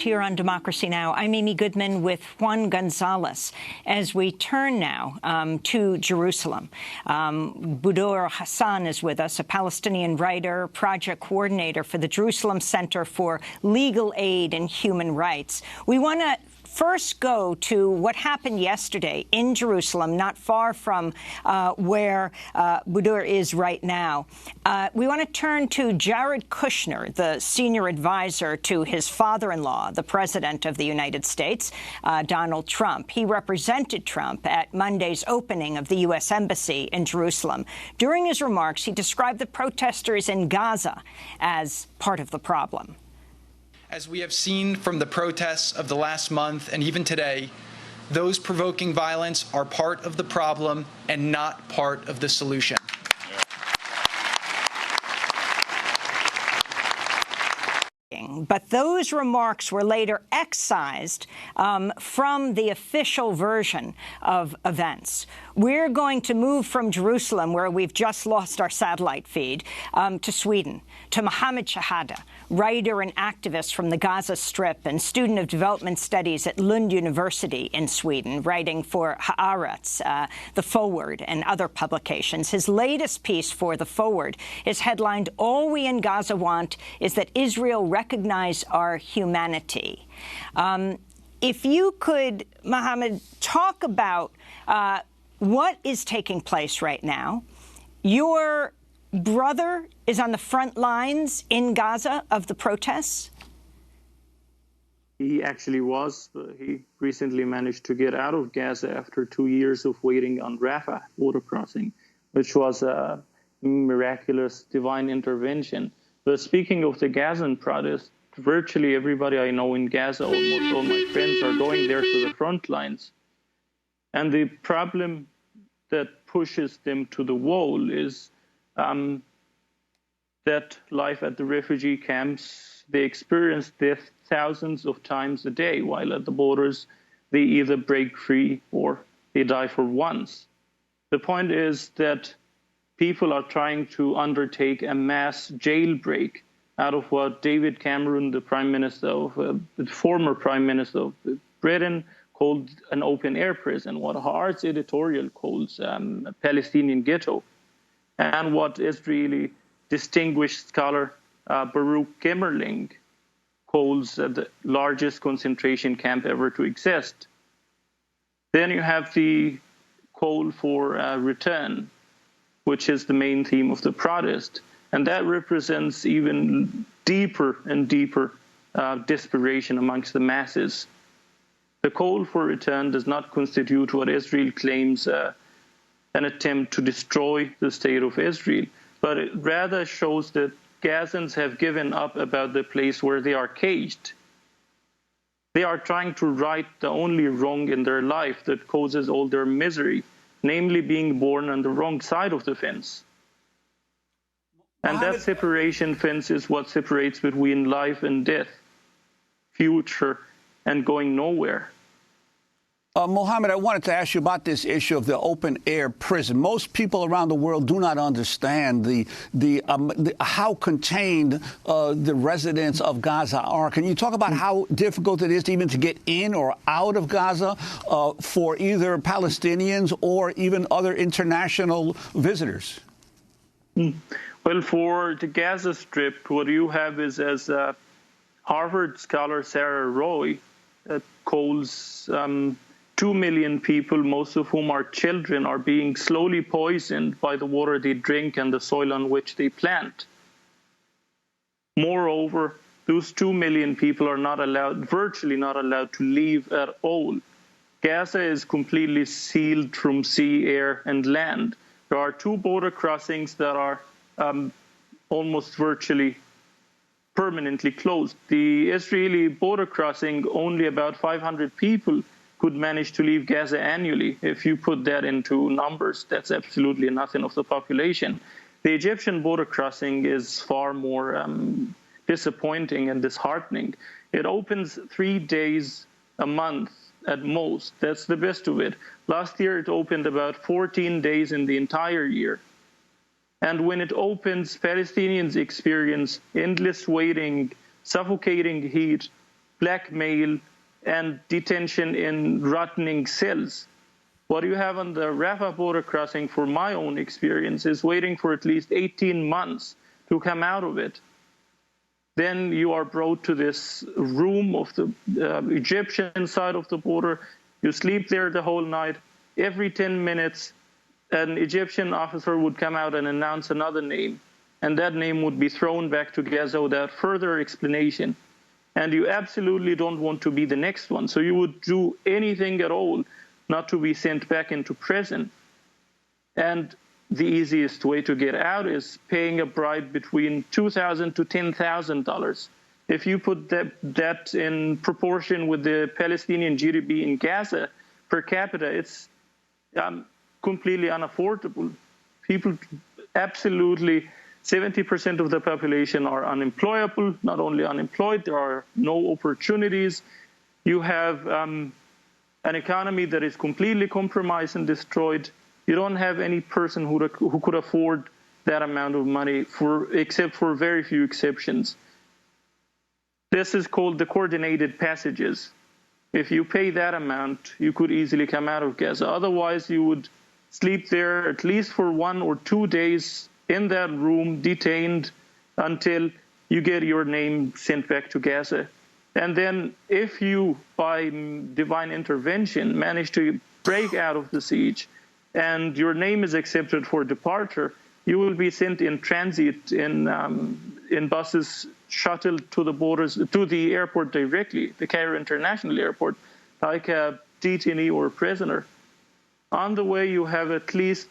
Here on Democracy Now! I'm Amy Goodman with Juan Gonzalez as we turn now to Jerusalem. Gazan Hassan is with us, a Palestinian writer, project coordinator for the Jerusalem Center for Legal Aid and Human Rights. We want to first go to what happened yesterday in Jerusalem, not far from where Gazan is right now. We want to turn to Jared Kushner, the senior advisor to his father-in-law, the president of the United States, Donald Trump. He represented Trump at Monday's opening of the U.S. Embassy in Jerusalem. During his remarks, he described the protesters in Gaza as part of the problem. As we have seen from the protests of the last month and even today, those provoking violence are part of the problem and not part of the solution. But those remarks were later excised from the official version of events. We're going to move from Jerusalem, where we've just lost our satellite feed, to Sweden, to Mohammed Shahada, writer and activist from the Gaza Strip and student of development studies at Lund University in Sweden, writing for Haaretz, The Forward, and other publications. His latest piece for The Forward is headlined, "All We in Gaza Want is that Israel recognize our humanity." If you could, Mohammed, talk about what is taking place right now. Your brother is on the front lines in Gaza of the protests? He actually was. He recently managed to get out of Gaza after 2 years of waiting on Rafah border crossing, which was a miraculous divine intervention. But speaking of the Gazan protest, virtually everybody I know in Gaza, almost all my friends, are going there to the front lines. And the problem that pushes them to the wall is that life at the refugee camps, they experience death thousands of times a day, while at the borders, they either break free or they die for once. The point is that people are trying to undertake a mass jailbreak out of what David Cameron, the Prime Minister of the former Prime Minister of Britain, called an open-air prison, what Haaretz editorial calls a Palestinian ghetto, and what Israeli distinguished scholar Baruch Gemmerling calls the largest concentration camp ever to exist. Then you have the call for return, which is the main theme of the protest, and that represents even deeper and deeper desperation amongst the masses. The call for return does not constitute what Israel claims an attempt to destroy the state of Israel, but it rather shows that Gazans have given up about the place where they are caged. They are trying to right the only wrong in their life that causes all their misery, namely being born on the wrong side of the fence. And that separation fence is what separates between life and death, future and going nowhere. Mohammed, I wanted to ask you about this issue of the open-air prison. Most people around the world do not understand how contained the residents of Gaza are. Can you talk about how difficult it is even to get in or out of Gaza for either Palestinians or even other international visitors? Well, for the Gaza Strip, what you have is, as Harvard scholar Sarah Roy calls 2 million people, most of whom are children, are being slowly poisoned by the water they drink and the soil on which they plant. Moreover, those 2 million people are not allowed, virtually not allowed, to leave at all. Gaza is completely sealed from sea, air, and land. There are 2 border crossings that are almost virtually permanently closed. The Israeli border crossing, only about 500 people could manage to leave Gaza annually. If you put that into numbers, that's absolutely nothing of the population. The Egyptian border crossing is far more disappointing and disheartening. It opens 3 days a month at most. That's the best of it. Last year, it opened about 14 days in the entire year. And when it opens, Palestinians experience endless waiting, suffocating heat, blackmail, and detention in rotting cells. What you have on the Rafah border crossing, for my own experience, is waiting for at least 18 months to come out of it. Then you are brought to this room of the Egyptian side of the border. You sleep there the whole night. Every 10 minutes, an Egyptian officer would come out and announce another name, and that name would be thrown back to Gaza without further explanation. And you absolutely don't want to be the next one, so you would do anything at all not to be sent back into prison. And the easiest way to get out is paying a bribe between $2,000 to $10,000. If you put that in proportion with the Palestinian GDP in Gaza per capita, it's completely unaffordable. People absolutely, 70% of the population are unemployable. Not only unemployed, there are no opportunities. You have an economy that is completely compromised and destroyed. You don't have any person who could afford that amount of money, except for very few exceptions. This is called the coordinated passages. If you pay that amount, you could easily come out of Gaza. Otherwise, you would sleep there at least for 1 or 2 days in that room, detained until you get your name sent back to Gaza. And then if you, by divine intervention, manage to break out of the siege and your name is accepted for departure, you will be sent in transit in buses shuttled to the borders, to the airport directly, the Cairo International Airport, like a detainee or a prisoner. On the way, you have at least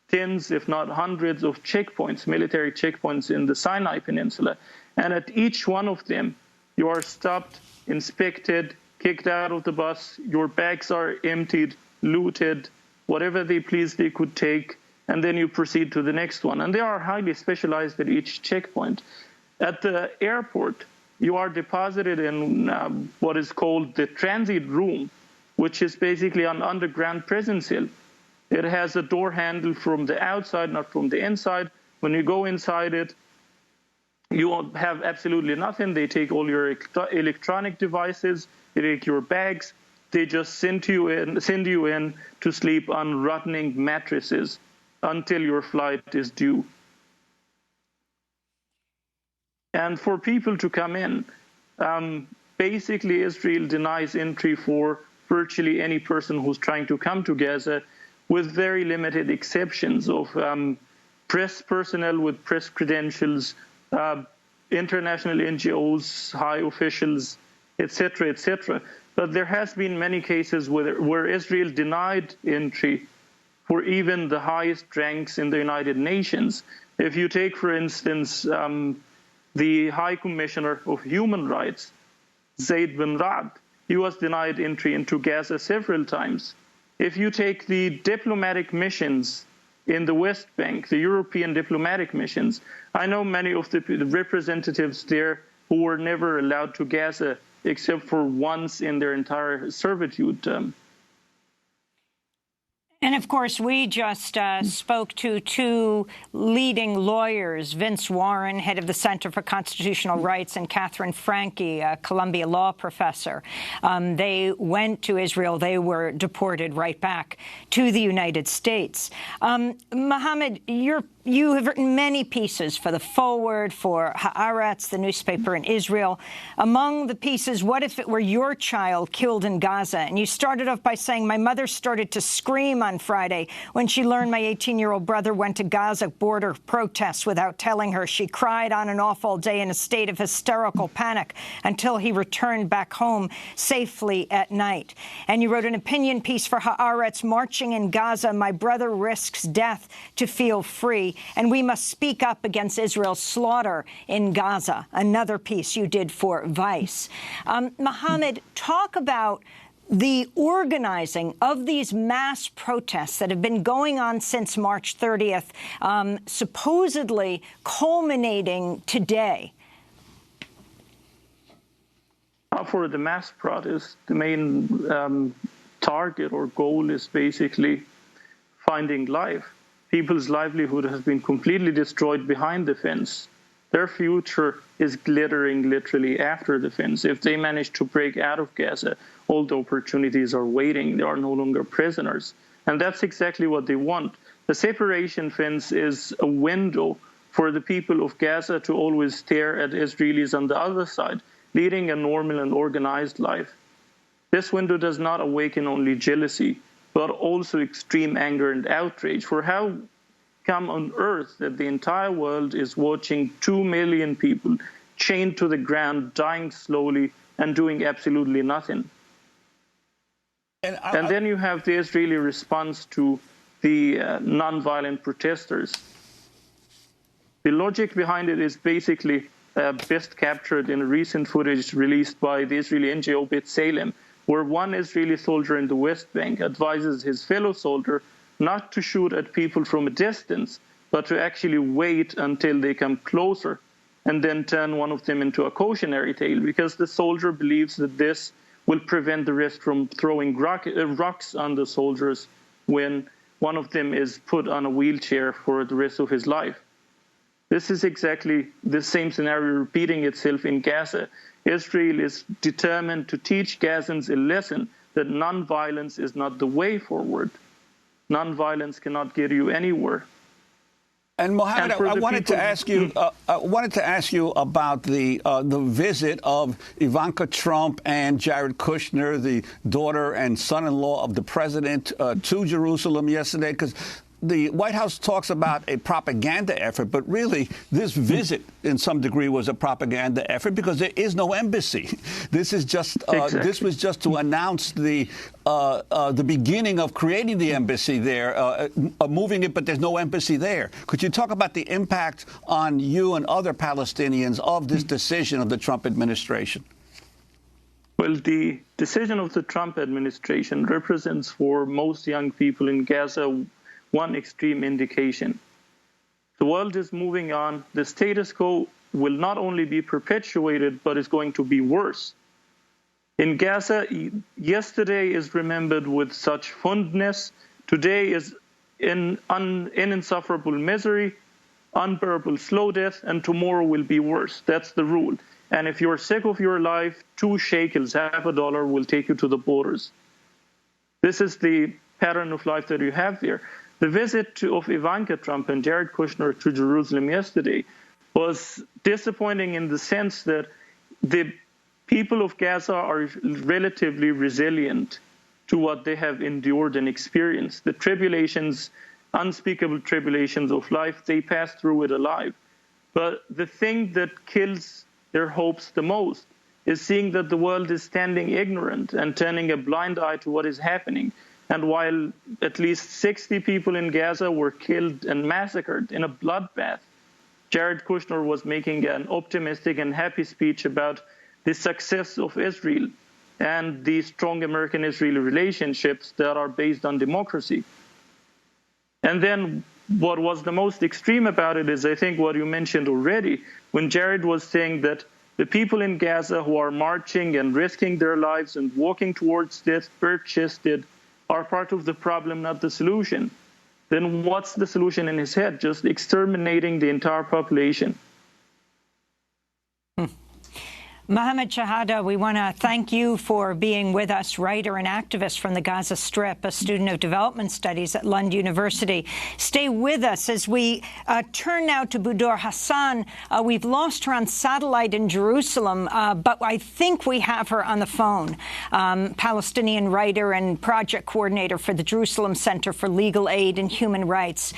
tens, if not hundreds, of checkpoints, military checkpoints in the Sinai Peninsula. And at each one of them, you are stopped, inspected, kicked out of the bus, your bags are emptied, looted, whatever they please they could take, and then you proceed to the next one. And they are highly specialized at each checkpoint. At the airport, you are deposited in what is called the transit room, which is basically an underground prison cell. It has a door handle from the outside, not from the inside. When you go inside it, you won't have absolutely nothing. They take all your electronic devices, they take your bags, they just send you in to sleep on rotting mattresses until your flight is due. And for people to come in, basically Israel denies entry for virtually any person who's trying to come to Gaza, with very limited exceptions of press personnel with press credentials, international NGOs, high officials, etc., etc. But there has been many cases where Israel denied entry for even the highest ranks in the United Nations. If you take, for instance, the High Commissioner of Human Rights, Zaid bin Ra'ad, he was denied entry into Gaza several times. If you take the diplomatic missions in the West Bank, the European diplomatic missions, I know many of the representatives there who were never allowed to Gaza except for once in their entire servitude term. And, of course, we just spoke to two leading lawyers, Vince Warren, head of the Center for Constitutional Rights, and Catherine Franke, a Columbia law professor. They went to Israel. They were deported right back to the United States. Mohammed, you have written many pieces for The Forward, for Haaretz, the newspaper in Israel. Among the pieces, what if it were your child killed in Gaza? And you started off by saying, my mother started to scream on Friday when she learned my 18-year-old brother went to Gaza border protests without telling her. She cried on and off all day in a state of hysterical panic until he returned back home safely at night. And you wrote an opinion piece for Haaretz, marching in Gaza, my brother risks death to feel free. And we must speak up against Israel's slaughter in Gaza, another piece you did for Vice. Mohammed, talk about the organizing of these mass protests that have been going on since March 30th, supposedly culminating today. For the mass protest, the main target or goal is basically finding life. People's livelihood has been completely destroyed behind the fence. Their future is glittering literally after the fence. If they manage to break out of Gaza, all the opportunities are waiting. They are no longer prisoners. And that's exactly what they want. The separation fence is a window for the people of Gaza to always stare at Israelis on the other side, leading a normal and organized life. This window does not awaken only jealousy, but also extreme anger and outrage. For how come on earth that the entire world is watching 2 million people chained to the ground, dying slowly, and doing absolutely nothing? And then you have the Israeli response to the nonviolent protesters. The logic behind it is basically best captured in recent footage released by the Israeli NGO B'Tselem, where one Israeli soldier in the West Bank advises his fellow soldier not to shoot at people from a distance, but to actually wait until they come closer and then turn one of them into a cautionary tale, because the soldier believes that this will prevent the rest from throwing rocks on the soldiers when one of them is put on a wheelchair for the rest of his life. This is exactly the same scenario repeating itself in Gaza. Israel is determined to teach Gazans a lesson that nonviolence is not the way forward. Nonviolence cannot get you anywhere. And Mohammed, I wanted to ask you about the visit of Ivanka Trump and Jared Kushner, the daughter and son-in-law of the president, to Jerusalem yesterday, because the White House talks about a propaganda effort, but really this visit in some degree was a propaganda effort because there is no embassy. This is just this was just to announce the beginning of creating the embassy there, moving it, but there's no embassy there. Could you talk about the impact on you and other Palestinians of this decision of the Trump administration? Well, the decision of the Trump administration represents for most young people in Gaza one extreme indication. The world is moving on. The status quo will not only be perpetuated, but is going to be worse. In Gaza, yesterday is remembered with such fondness. Today is in insufferable misery, unbearable slow death, and tomorrow will be worse. That's the rule. And if you're sick of your life, 2 shekels, half a dollar, will take you to the borders. This is the pattern of life that you have there. The visit of Ivanka Trump and Jared Kushner to Jerusalem yesterday was disappointing in the sense that the people of Gaza are relatively resilient to what they have endured and experienced. The tribulations, unspeakable tribulations of life, they pass through it alive. But the thing that kills their hopes the most is seeing that the world is standing ignorant and turning a blind eye to what is happening. And while at least 60 people in Gaza were killed and massacred in a bloodbath, Jared Kushner was making an optimistic and happy speech about the success of Israel and the strong American-Israeli relationships that are based on democracy. And then what was the most extreme about it is, I think, what you mentioned already, when Jared was saying that the people in Gaza who are marching and risking their lives and walking towards death bare-chested are part of the problem, not the solution. Then what's the solution in his head? Just exterminating the entire population. Mohammed Shahada, we want to thank you for being with us, writer and activist from the Gaza Strip, a student of development studies at Lund University. Stay with us as we turn now to Budur Hassan. We've lost her on satellite in Jerusalem, but I think we have her on the phone. Palestinian writer and project coordinator for the Jerusalem Center for Legal Aid and Human Rights.